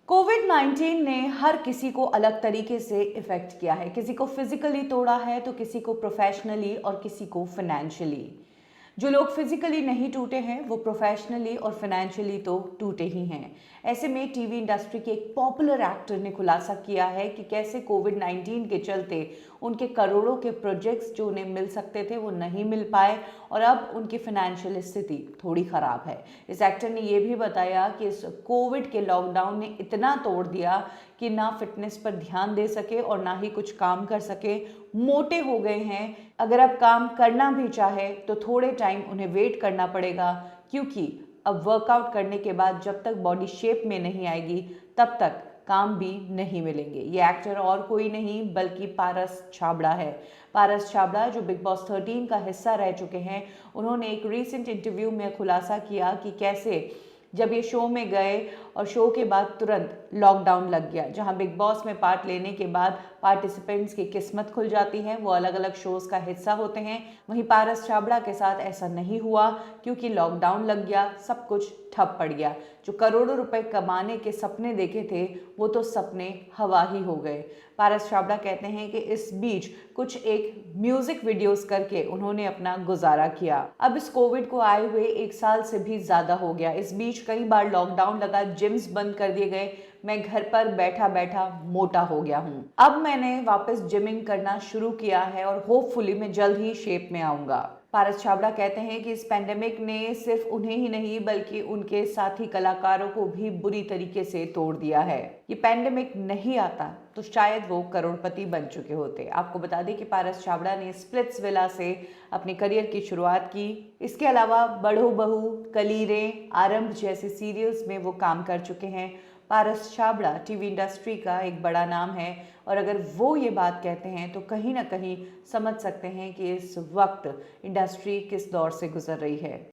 कोविड-19 ने हर किसी को अलग तरीके से इफ़ेक्ट किया है। किसी को फिज़िकली तोड़ा है तो किसी को प्रोफ़ेशनली और किसी को फ़ाइनेंशियली। जो लोग फिज़िकली नहीं टूटे हैं वो प्रोफ़ेशनली और फ़ाइनेंशियली तो टूटे ही हैं। ऐसे में टीवी इंडस्ट्री के एक पॉपुलर एक्टर ने खुलासा किया है कि कैसे कोविड-19 के चलते उनके करोड़ों के प्रोजेक्ट्स जो उन्हें मिल सकते थे वो नहीं मिल पाए और अब उनकी फ़ाइनेंशियल स्थिति थोड़ी ख़राब है। इस एक्टर ने ये भी बताया कि इस कोविड के लॉकडाउन ने इतना तोड़ दिया कि ना फिटनेस पर ध्यान दे सके और ना ही कुछ काम कर सके। मोटे हो गए हैं। अगर अब काम करना भी चाहे तो थोड़े टाइम उन्हें वेट करना पड़ेगा, क्योंकि अब वर्कआउट करने के बाद जब तक बॉडी शेप में नहीं आएगी तब तक काम भी नहीं मिलेंगे। ये एक्टर और कोई नहीं बल्कि पारस छाबड़ा है। पारस छाबड़ा जो बिग बॉस 13 का हिस्सा रह चुके हैं, उन्होंने एक रीसेंट इंटरव्यू में खुलासा किया कि कैसे जब ये शो में गए और शो के बाद तुरंत लॉकडाउन लग गया, जहां बिग बॉस में पार्ट लेने के बाद पार्टिसिपेंट्स की किस्मत खुल जाती है, वो अलग अलग शोज का हिस्सा होते हैं। वहीं पारस छाबड़ा के साथ ऐसा नहीं हुआ, क्योंकि लॉकडाउन लग गया, सब कुछ ठप पड़ गया। जो करोड़ों रुपए कमाने के सपने देखे थे वो तो सपने हवा ही हो गए। पारस छाबड़ा कहते हैं कि इस बीच कुछ एक म्यूजिक वीडियोस करके उन्होंने अपना गुजारा किया। अब इस कोविड को आए हुए 1 साल से भी ज्यादा हो गया। इस बीच कई बार लॉकडाउन लगा, जिम्स बंद कर दिए गए। मैं घर पर बैठा बैठा मोटा हो गया हूँ। अब मैंने वापस जिमिंग करना शुरू किया है और होपफुली मैं जल्द ही शेप में आऊंगा। पारस छाबड़ा कहते हैं कि इस पेंडेमिक ने सिर्फ उन्हें ही नहीं बल्कि उनके साथी कलाकारों को भी बुरी तरीके से तोड़ दिया है। ये पेंडेमिक नहीं आता तो शायद वो करोड़पति बन चुके होते। आपको बता दें कि पारस छाबड़ा ने स्प्लिट्सविला से अपने करियर की शुरुआत की। इसके अलावा बड़ो बहू, कलीरें, आरंभ जैसे सीरियल्स में वो काम कर चुके हैं। पारस छाबड़ा टीवी इंडस्ट्री का एक बड़ा नाम है और अगर वो ये बात कहते हैं तो कहीं ना कहीं समझ सकते हैं कि इस वक्त इंडस्ट्री किस दौर से गुजर रही है।